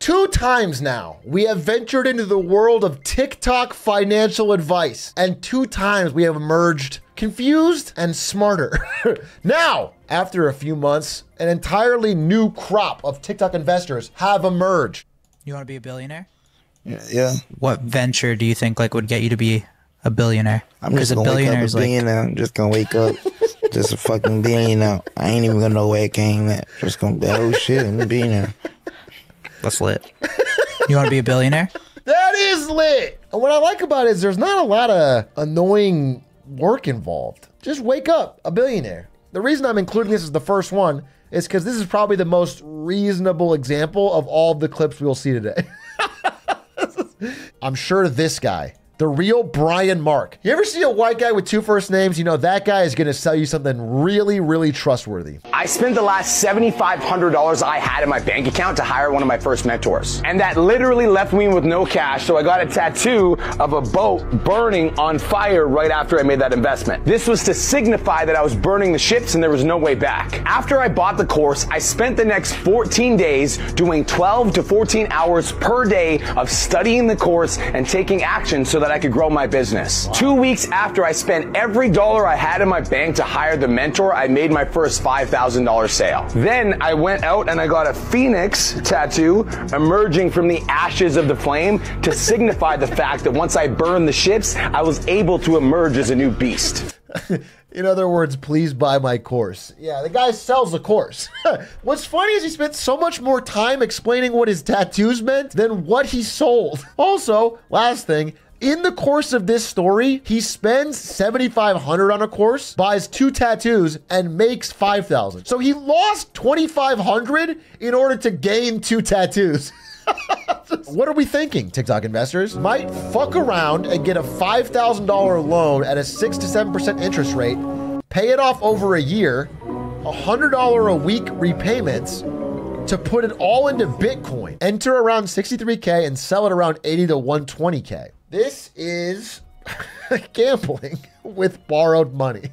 2 times now, we have ventured into the world of TikTok financial advice, and 2 times we have emerged confused and smarter. Now, after a few months, an entirely new crop of TikTok investors have emerged. You want to be a billionaire? Yeah. What venture do you think like would get you to be a billionaire? I'm just gonna wake up a billionaire. I'm just gonna wake up just a fucking billionaire. I ain't even gonna know where it came at. Just gonna be, oh shit, I'm a billionaire. That's lit. You want to be a billionaire? That is lit. And what I like about it is there's not a lot of annoying work involved. Just wake up a billionaire. The reason I'm including this as the first one is because this is probably the most reasonable example of all of the clips we'll see today. I'm sure this guy, the real Brian Mark. You ever see a white guy with 2 first names? You know that guy is gonna sell you something really, really trustworthy. I spent the last $7,500 I had in my bank account to hire one of my first mentors. And that literally left me with no cash, so I got a tattoo of a boat burning on fire right after I made that investment. This was to signify that I was burning the ships and there was no way back. After I bought the course, I spent the next 14 days doing 12 to 14 hours per day of studying the course and taking action so that I could grow my business. 2 weeks after I spent every dollar I had in my bank to hire the mentor, I made my first $5,000 sale. Then I went out and I got a phoenix tattoo emerging from the ashes of the flame to signify the fact that once I burned the ships, I was able to emerge as a new beast. In other words, please buy my course. Yeah, the guy sells the course. What's funny is he spent so much more time explaining what his tattoos meant than what he sold. Also, last thing, in the course of this story, he spends $7,500 on a course, buys 2 tattoos, and makes $5,000. So he lost $2,500 in order to gain 2 tattoos. What are we thinking, TikTok investors? Might fuck around and get a $5,000 loan at a 6 to 7% interest rate, pay it off over a year, $100 a week repayments to put it all into Bitcoin, enter around 63K and sell it around 80 to 120K. This is gambling with borrowed money.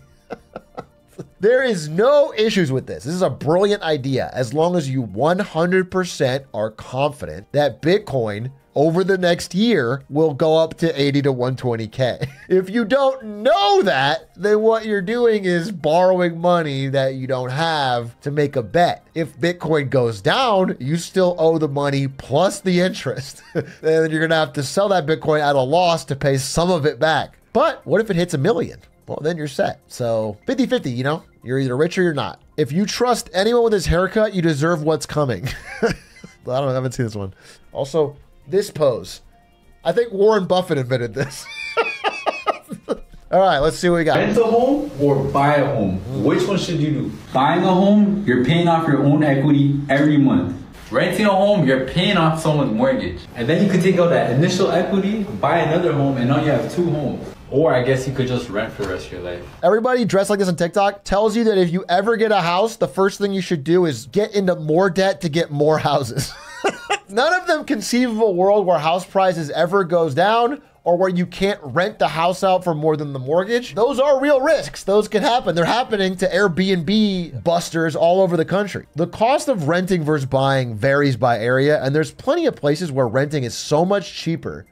There is no issues with this. This is a brilliant idea as long as you 100% are confident that Bitcoin over the next year will go up to 80 to 120K. If you don't know that, then what you're doing is borrowing money that you don't have to make a bet. If Bitcoin goes down, you still owe the money plus the interest. Then you're gonna have to sell that Bitcoin at a loss to pay some of it back. But what if it hits $1 million? Well, then you're set. So 50-50, you know? You're either rich or you're not. If you trust anyone with his haircut, you deserve what's coming. I haven't seen this one. Also, this pose. I think Warren Buffett invented this. All right, let's see what we got. Rent a home or buy a home? Which one should you do? Buying a home, you're paying off your own equity every month. Renting a home, you're paying off someone's mortgage. And then you could take out that initial equity, buy another home, and now you have 2 homes. Or I guess you could just rent for the rest of your life. Everybody dressed like this on TikTok tells you that if you ever get a house, the first thing you should do is get into more debt to get more houses. None of them conceive of a world where house prices ever goes down or where you can't rent the house out for more than the mortgage. Those are real risks. Those can happen. They're happening to Airbnb busters all over the country. The cost of renting versus buying varies by area, and there's plenty of places where renting is so much cheaper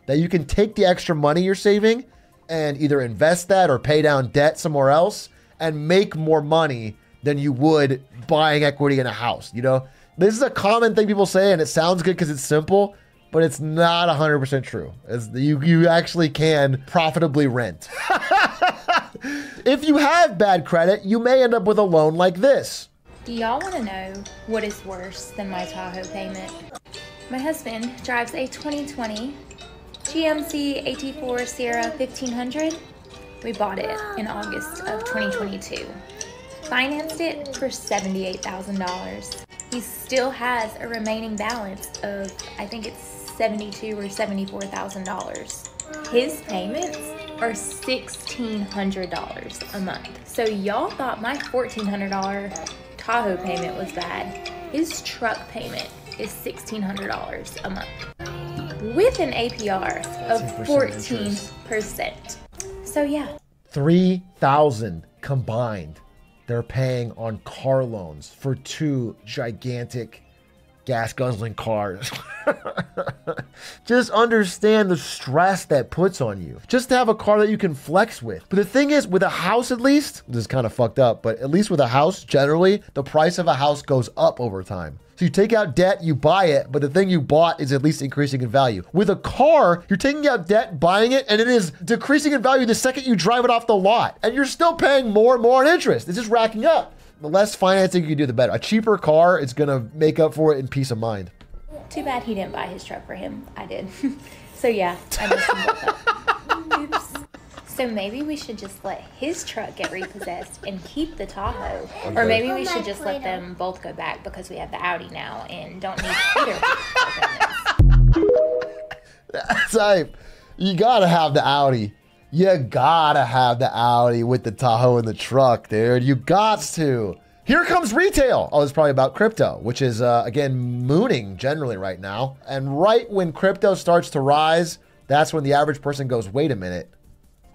that you can take the extra money you're saving and either invest that or pay down debt somewhere else and make more money than you would buying equity in a house. You know, this is a common thing people say, and it sounds good because it's simple, but it's not 100% true. You actually can profitably rent. If you have bad credit, you may end up with a loan like this. Do y'all want to know what is worse than my Tahoe payment? My husband drives a 2020 GMC AT4 Sierra 1500. We bought it in August of 2022. Financed it for $78,000. He still has a remaining balance of, I think it's $72,000 or $74,000. His payments are $1,600 a month. So y'all thought my $1,400 Tahoe payment was bad. His truck payment is $1,600 a month, with an APR of 14%. So yeah. $3,000 combined they're paying on car loans for 2 gigantic gas guzzling cars. Just understand the stress that puts on you. Just to have a car that you can flex with. But the thing is, with a house at least, this is kind of fucked up, but at least with a house, generally, the price of a house goes up over time. So you take out debt, you buy it, but the thing you bought is at least increasing in value. With a car, you're taking out debt, buying it, and it is decreasing in value the second you drive it off the lot. And you're still paying more and more in interest. It's just racking up. The less financing you do, the better. A cheaper car is gonna make up for it in peace of mind. Too bad he didn't buy his truck for him. I did. So yeah, I messed him both up. Oops. So maybe we should just let his truck get repossessed and keep the Tahoe. Okay. Or maybe we should just let them both go back because we have the Audi now and don't need Peter. That's hype. You gotta have the Audi. You gotta have the Audi with the Tahoe in the truck, dude. You gots to. Here comes retail. Oh, it's probably about crypto, which is, again, mooning generally right now. And right when crypto starts to rise, that's when the average person goes, wait a minute.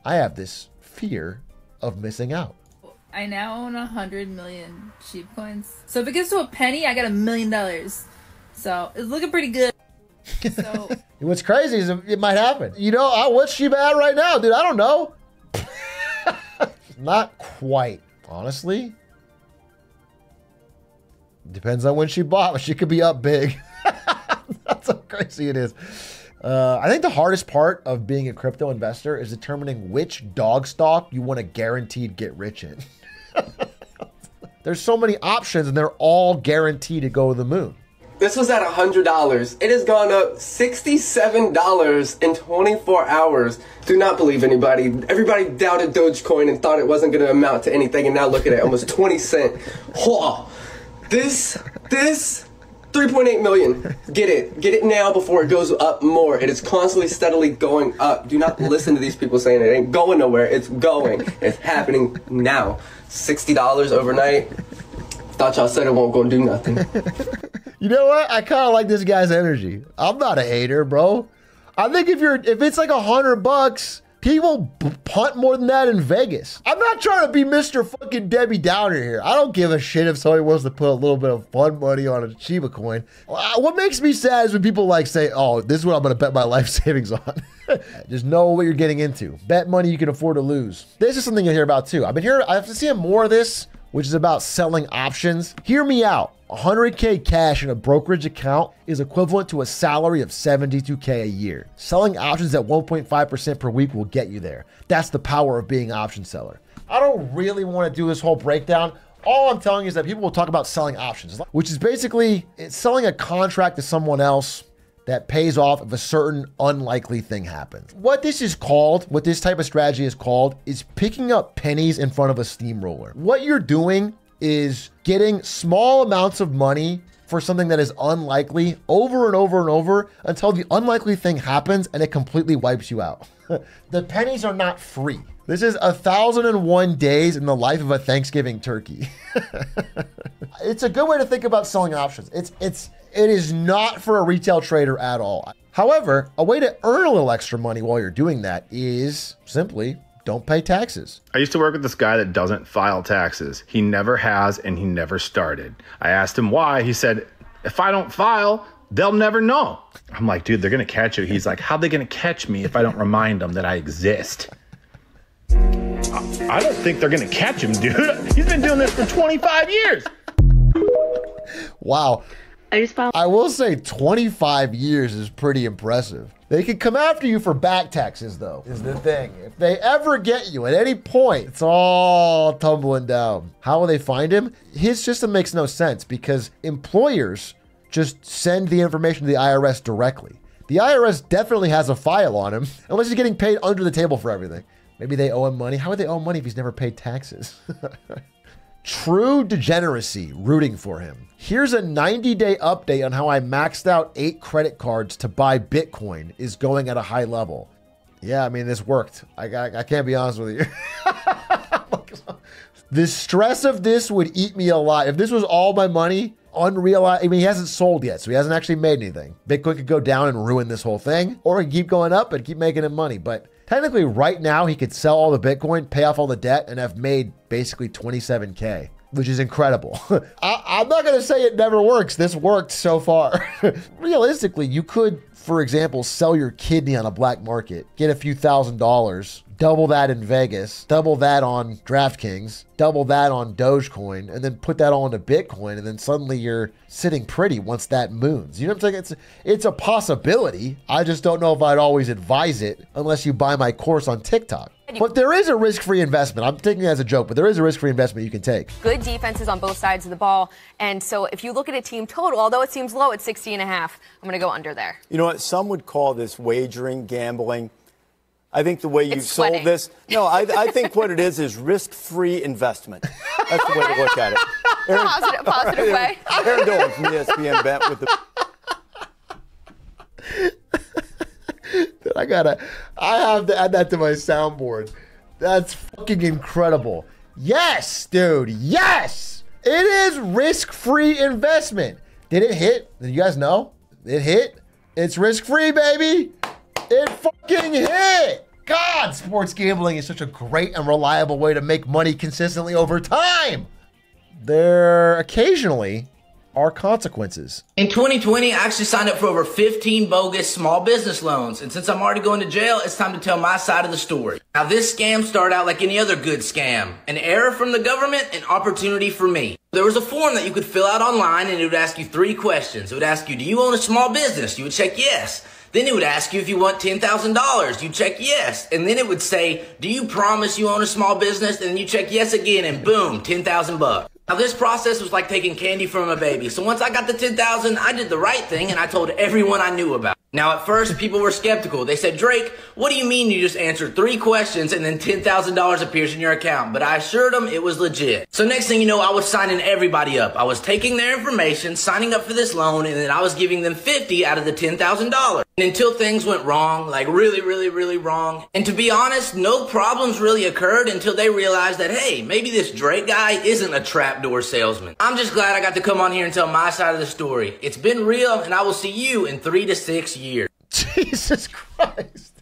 I have this fear of missing out. I now own 100 million sheep coins. So if it gets to a penny, I got $1 million. So it's looking pretty good. So what's crazy is it might happen. You know, what's she at right now, dude? I don't know. Not quite, honestly. Depends on when she bought, but she could be up big. That's how crazy it is. I think the hardest part of being a crypto investor is determining which dog stock you want to guaranteed get rich in. There's so many options and they're all guaranteed to go to the moon. This was at $100. It has gone up $67 in 24 hours. Do not believe anybody. Everybody doubted Dogecoin and thought it wasn't going to amount to anything, and now look at it, almost 20 cents. Whoa. This 3.8 million. Get it now before it goes up more. It is constantly steadily going up. Do not listen to these people saying it ain't going nowhere. It's going. It's happening now. $60 overnight. Thought y'all said it won't go do nothing. You know what? I kind of like this guy's energy. I'm not a hater, bro. I think if it's like $100, people punt more than that in Vegas. I'm not trying to be Mr. fucking Debbie Downer here. I don't give a shit if somebody wants to put a little bit of fun money on a Shiba coin. What makes me sad is when people like say, oh, this is what I'm going to bet my life savings on. Just know what you're getting into. Bet money you can afford to lose. This is something you'll hear about too. I've been seeing more of this, which is about selling options. Hear me out. 100K cash in a brokerage account is equivalent to a salary of $72K a year. Selling options at 1.5% per week will get you there. That's the power of being an option seller. I don't really want to do this whole breakdown. All I'm telling you is that people will talk about selling options, which is basically it's selling a contract to someone else that pays off if a certain unlikely thing happens. What this type of strategy is called, is picking up pennies in front of a steamroller. What you're doing is getting small amounts of money for something that is unlikely over and over and over until the unlikely thing happens and it completely wipes you out. The pennies are not free. This is 1,001 days in the life of a Thanksgiving turkey. It's a good way to think about selling options. It is not for a retail trader at all. However, a way to earn a little extra money while you're doing that is simply don't pay taxes. I used to work with this guy that doesn't file taxes. He never has, and he never started. I asked him why. He said, if I don't file, they'll never know. I'm like, dude, they're going to catch you. He's like, how are they going to catch me if I don't remind them that I exist? I don't think they're going to catch him, dude. He's been doing this for 25 years. Wow. I will say 25 years is pretty impressive. They can come after you for back taxes, though, is the thing. If they ever get you at any point, it's all tumbling down. How will they find him? His system makes no sense because employers just send the information to the IRS directly. The IRS definitely has a file on him, unless he's getting paid under the table for everything. Maybe they owe him money. How would they owe him money if he's never paid taxes? True degeneracy, rooting for him. Here's a 90-day update on how I maxed out 8 credit cards to buy Bitcoin is going at a high level. Yeah, I mean, this worked. I can't be honest with you. The stress of this would eat me alive. If this was all my money, unrealized, I mean, he hasn't sold yet, so he hasn't actually made anything. Bitcoin could go down and ruin this whole thing, or it could keep going up and keep making him money. But technically right now he could sell all the Bitcoin, pay off all the debt, and have made basically 27K. which is incredible. I'm not going to say it never works. This worked so far. Realistically, you could, for example, sell your kidney on a black market, get a few $1,000s, double that in Vegas, double that on DraftKings, double that on Dogecoin, and then put that all into Bitcoin, and then suddenly you're sitting pretty once that moons. You know what I'm saying? It's a possibility. I just don't know if I'd always advise it unless you buy my course on TikTok. But there is a risk-free investment. I'm taking it as a joke, but there is a risk-free investment you can take. Good defenses on both sides of the ball. And so if you look at a team total, although it seems low at 60.5, I'm going to go under there. You know what? Some would call this wagering, gambling. I think the way you sold this, no, I think what it is risk-free investment. That's the way to look at it. Aaron, positive way. Aaron Dolan from ESPN bet with the. I have to add that to my soundboard. That's fucking incredible. Yes, dude. Yes. It is risk-free investment. Did it hit? Did you guys know? It hit. It's risk-free, baby. It fucking hit. God, sports gambling is such a great and reliable way to make money consistently over time. There occasionally are consequences. In 2020, I actually signed up for over 15 bogus small business loans. And since I'm already going to jail, it's time to tell my side of the story. Now, this scam started out like any other good scam. An error from the government, an opportunity for me. There was a form that you could fill out online, and it would ask you 3 questions. It would ask you, do you own a small business? You would check yes. Then it would ask you if you want $10,000. You check yes. And then it would say, do you promise you own a small business? And then you check yes again, and boom, 10,000 bucks. Now, this process was like taking candy from a baby. So once I got the 10,000, I did the right thing, and I told everyone I knew about. Now, at first, people were skeptical. They said, Drake, what do you mean you just answered 3 questions and then $10,000 appears in your account? But I assured them it was legit. So next thing you know, I was signing everybody up. I was taking their information, signing up for this loan, and then I was giving them 50 out of the $10,000. And until things went wrong, like really wrong. And to be honest, no problems really occurred until they realized that, hey, maybe this Drake guy isn't a trapdoor salesman. I'm just glad I got to come on here and tell my side of the story. It's been real, and I will see you in 3 to 6 years. Jesus Christ.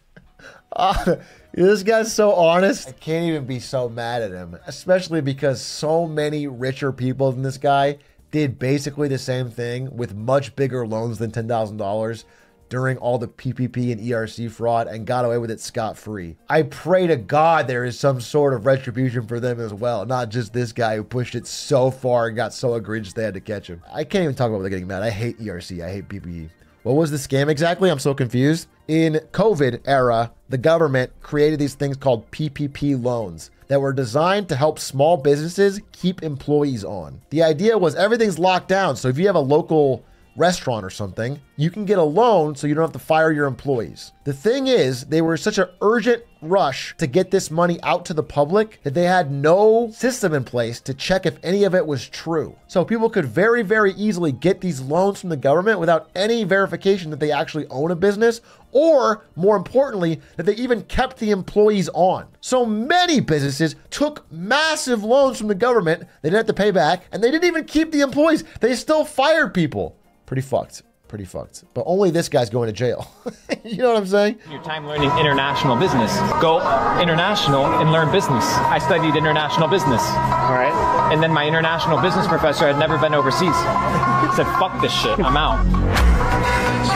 This guy's so honest. I can't even be so mad at him, especially because so many richer people than this guy did basically the same thing with much bigger loans than $10,000 during all the PPP and ERC fraud and got away with it scot-free. I pray to God there is some sort of retribution for them as well, not just this guy who pushed it so far and got so egregious they had to catch him. I can't even talk about getting mad. I hate ERC. I hate PPP. What was the scam exactly? I'm so confused. In COVID era, the government created these things called PPP loans that were designed to help small businesses keep employees on. The idea was everything's locked down. So if you have a local restaurant or something, you can get a loan so you don't have to fire your employees. The thing is, they were such an urgent rush to get this money out to the public that they had no system in place to check if any of it was true. So people could very easily get these loans from the government without any verification that they actually own a business, or more importantly, that they even kept the employees on. So many businesses took massive loans from the government they didn't have to pay back, and they didn't even keep the employees. They still fired people. Pretty fucked. Pretty fucked. But only this guy's going to jail. You know what I'm saying? Your time learning international business. Go international and learn business. I studied international business. All right. And then my international business professor had never been overseas. He said, fuck this shit, I'm out.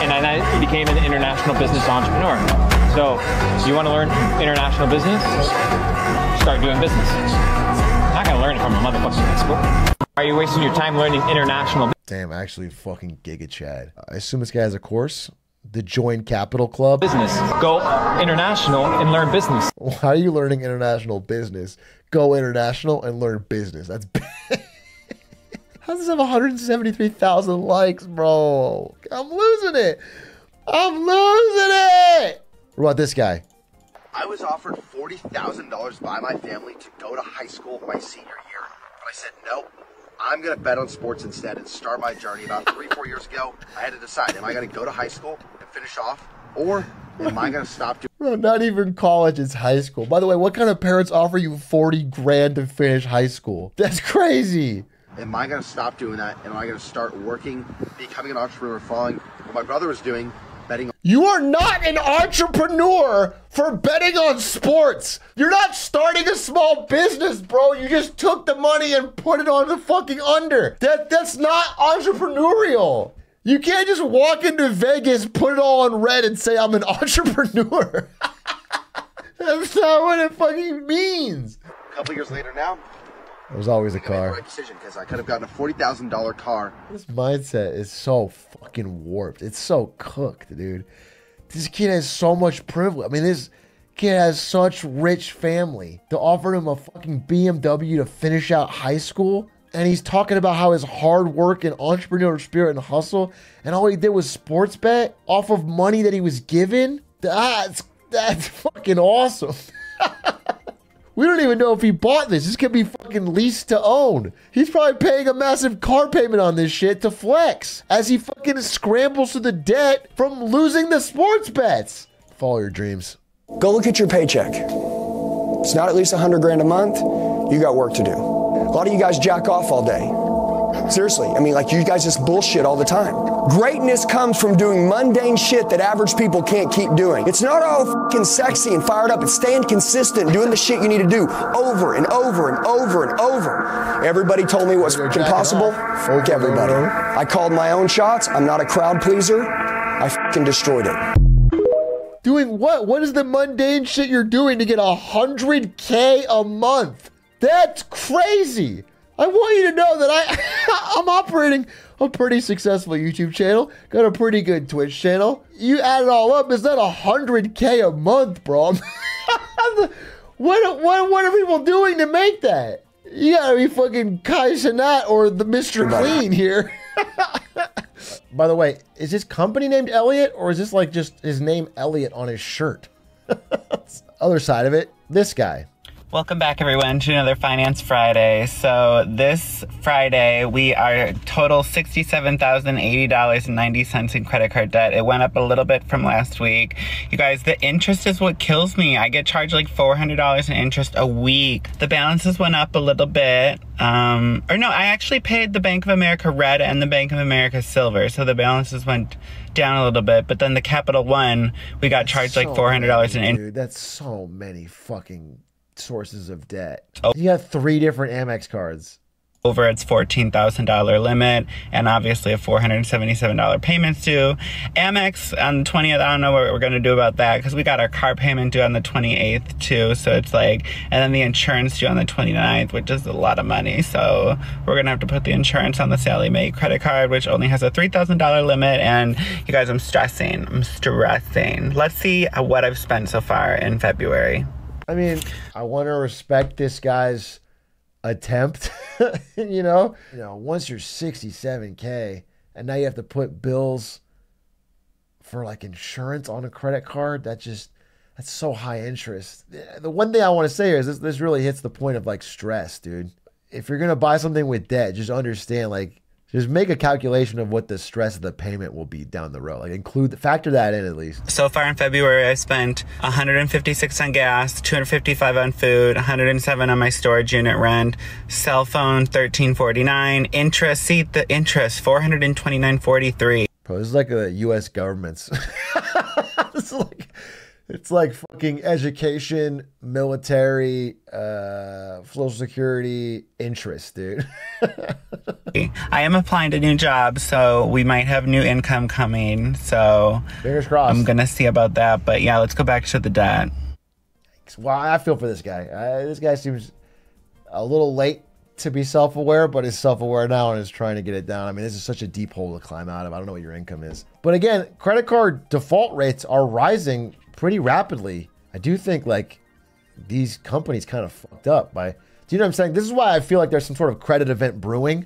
And I became an international business entrepreneur. So, you want to learn international business? Start doing business. I'm not going to learn it from a motherfucking textbook. Are you wasting your time learning international business? Damn, actually fucking Giga Chad. I assume this guy has a course. The Join Capital Club. Business. Go international and learn business. Why are you learning international business? Go international and learn business. That's how does this have 173,000 likes, bro? I'm losing it. I'm losing it. What about this guy? I was offered $40,000 by my family to go to high school my senior year. But I said, nope. I'm going to bet on sports instead and start my journey. About 3-4 years ago, I had to decide, am I going to go to high school and finish off, or am I going to stop doing... Bro, not even college, it's high school. By the way, what kind of parents offer you 40 grand to finish high school? That's crazy. Am I going to stop doing that, and am I going to start working, becoming an entrepreneur, following what my brother was doing, betting. You are not an entrepreneur for betting on sports. You're not starting a small business, bro. You just took the money and put it on the fucking under. That's not entrepreneurial. You can't just walk into Vegas, put it all on red, and say I'm an entrepreneur. That's not what it fucking means. A couple years later now, There's always a I made the car. right decision because I could have gotten a $40,000 car. This mindset is so fucking warped. It's so cooked, dude. This kid has so much privilege. I mean, this kid has such rich family. To offer him a fucking BMW to finish out high school, and he's talking about how his hard work and entrepreneurial spirit and hustle, and all he did was sports bet off of money that he was given. That's fucking awesome. We don't even know if he bought this. This could be fucking leased to own. He's probably paying a massive car payment on this shit to flex as he fucking scrambles to the debt from losing the sports bets. Follow your dreams. Go look at your paycheck. It's not at least 100 grand a month. You got work to do. A lot of you guys jack off all day. Seriously, I mean, like, you guys just bullshit all the time. Greatness comes from doing mundane shit that average people can't keep doing. It's not all fucking sexy and fired up. It's staying consistent, doing the shit you need to do over and over and over and over. Everybody told me what's fucking possible. Fuck everybody. I called my own shots. I'm not a crowd pleaser. I fucking destroyed it. Doing what? What is the mundane shit you're doing to get $100K a month? That's crazy. I want you to know that I'm operating a pretty successful YouTube channel, got a pretty good Twitch channel. You add it all up, it's not $100K a month, bro. What are people doing to make that? You gotta be fucking Kai Cenat or the Mr. Clean here. By the way, is his company named Elliot, or is this like just his name Elliot on his shirt? Other side of it, this guy. Welcome back, everyone, to another Finance Friday. So this Friday, we are total $67,080.90 in credit card debt. It went up a little bit from last week. You guys, the interest is what kills me. I get charged like $400 in interest a week. The balances went up a little bit. Or no, I actually paid the Bank of America Red and the Bank of America Silver. So the balances went down a little bit. But then the Capital One, we got charged like $400 in interest. Dude, that's so many fucking sources of debt. You got 3 different Amex cards. Over its $14,000 limit, and obviously a $477 payments due. Amex on the 20th, I don't know what we're gonna do about that because we got our car payment due on the 28th too, so it's like, and then the insurance due on the 29th, which is a lot of money, so we're gonna have to put the insurance on the Sally Mae credit card, which only has a $3,000 limit, and you guys, I'm stressing. Let's see what I've spent so far in February. I mean, I want to respect this guy's attempt, you know, once you're 67K and now you have to put bills for like insurance on a credit card, that's so high interest. The one thing I want to say is this really hits the point of like stress, dude. If you're going to buy something with debt, just understand, like, just make a calculation of what the stress of the payment will be down the road. Like, factor that in at least. So far in February, I spent $156 on gas, $255 on food, $107 on my storage unit rent, cell phone $13.49, interest, see the interest, $429.43. Bro, this is like the U.S. government's. It's like fucking education, military, Social Security, interest, dude. I am applying to new jobs, so we might have new income coming. So fingers crossed. I'm gonna see about that. But yeah, let's go back to the debt. Well, I feel for this guy. This guy seems a little late to be self-aware, but is self-aware now and is trying to get it down. I mean, this is such a deep hole to climb out of. I don't know what your income is. But again, credit card default rates are rising pretty rapidly. I do think like these companies kind of fucked up by, do you know what I'm saying? This is why I feel like there's some sort of credit event brewing.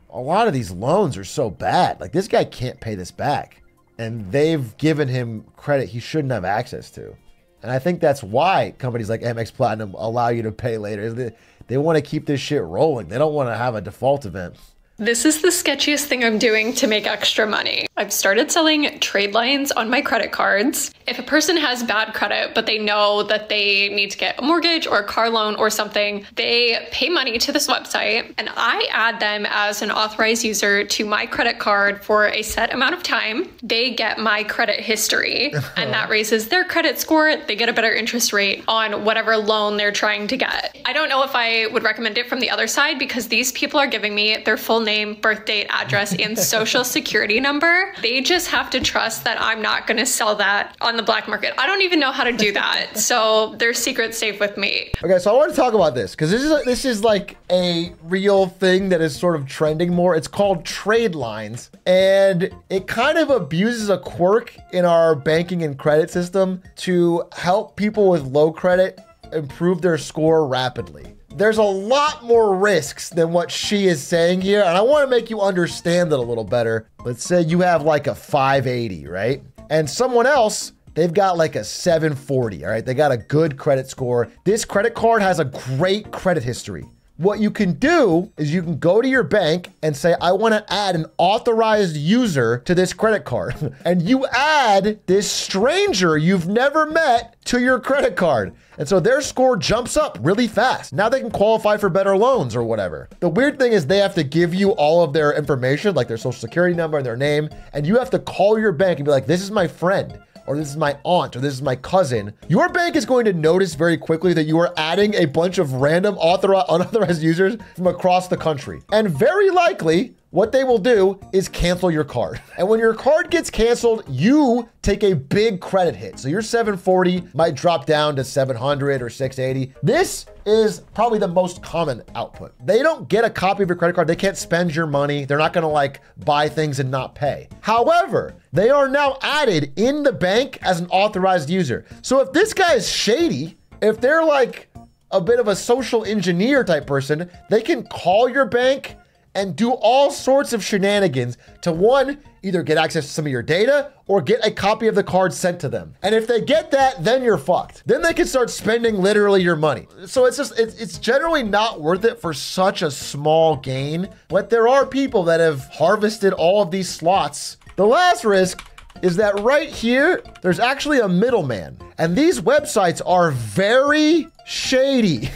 A lot of these loans are so bad. Like, this guy can't pay this back, and they've given him credit he shouldn't have access to. And I think that's why companies like Amex Platinum allow you to pay later. They want to keep this shit rolling. They don't want to have a default event. This is the sketchiest thing I'm doing to make extra money. I've started selling trade lines on my credit cards. If a person has bad credit, but they know that they need to get a mortgage or a car loan or something, they pay money to this website and I add them as an authorized user to my credit card for a set amount of time. They get my credit history and that raises their credit score. They get a better interest rate on whatever loan they're trying to get. I don't know if I would recommend it from the other side because these people are giving me their full name, birth date, address, and social security number. They just have to trust that I'm not going to sell that on the black market. I don't even know how to do that. So their secret's safe with me. Okay, so I want to talk about this because this is like a real thing that is sort of trending more. It's called trade lines, and it kind of abuses a quirk in our banking and credit system to help people with low credit improve their score rapidly. There's a lot more risks than what she is saying here, and I want to make you understand it a little better. Let's say you have like a 580, right? And someone else, they've got like a 740, all right? They got a good credit score. This credit card has a great credit history. What you can do is you can go to your bank and say, I want to add an authorized user to this credit card. And you add this stranger you've never met to your credit card. And so their score jumps up really fast. Now they can qualify for better loans or whatever. The weird thing is they have to give you all of their information, like their social security number and their name. And you have to call your bank and be like, this is my friend, or this is my aunt, or this is my cousin. Your bank is going to notice very quickly that you are adding a bunch of random unauthorized users from across the country. And very likely, what they will do is cancel your card. And when your card gets canceled, you take a big credit hit. So your 740 might drop down to 700 or 680. This is probably the most common output. They don't get a copy of your credit card. They can't spend your money. They're not gonna like buy things and not pay. However, they are now added in the bank as an authorized user. So if this guy is shady, if they're like a bit of a social engineer type person, they can call your bank and do all sorts of shenanigans to, one, either get access to some of your data or get a copy of the card sent to them. And if they get that, then you're fucked. Then they can start spending literally your money. So it's generally not worth it for such a small gain, but there are people that have harvested all of these slots. The last risk is that right here, there's actually a middleman. And these websites are very shady.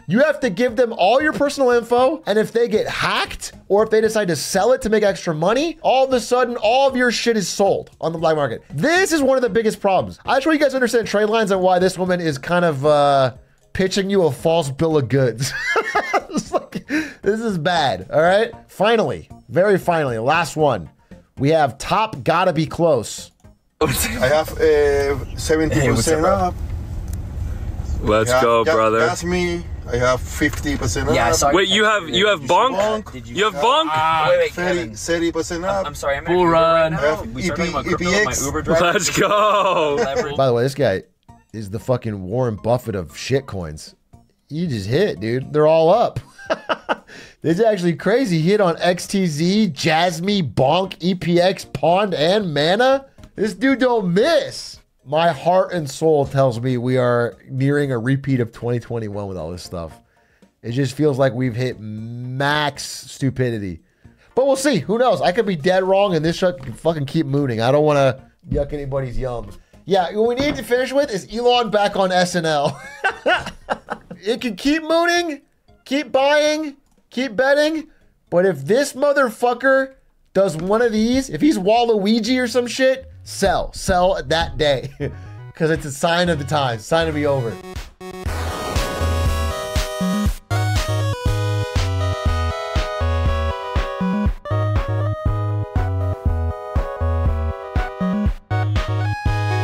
You have to give them all your personal info, and if they get hacked or if they decide to sell it to make extra money, all of a sudden all of your shit is sold on the black market. This is one of the biggest problems. I just want you guys to understand trade lines and why this woman is kind of pitching you a false bill of goods. This is bad, all right? Finally, very finally, last one. We have top gotta be close. I have 70% up. Let's go, brother. That's me. I have 50% up. Wait, you have bonk? You have bonk? Wait, 30% up. I'm sorry, I'm Bull run. Let's go. By the way, this guy is the fucking Warren Buffett of shitcoins. You just hit, dude. They're all up. This is actually crazy. He hit on XTZ, Jasmy, Bonk, EPX, Pond, and Mana. This dude don't miss. My heart and soul tells me we are nearing a repeat of 2021 with all this stuff. It just feels like we've hit max stupidity. But we'll see. Who knows? I could be dead wrong and this shit can fucking keep mooning. I don't want to yuck anybody's yum. Yeah, what we need to finish with is Elon back on SNL. It can keep mooning, keep buying, keep betting. But if this motherfucker does one of these, if he's Waluigi or some shit, sell that day. Because it's a sign of the times, sign to be over.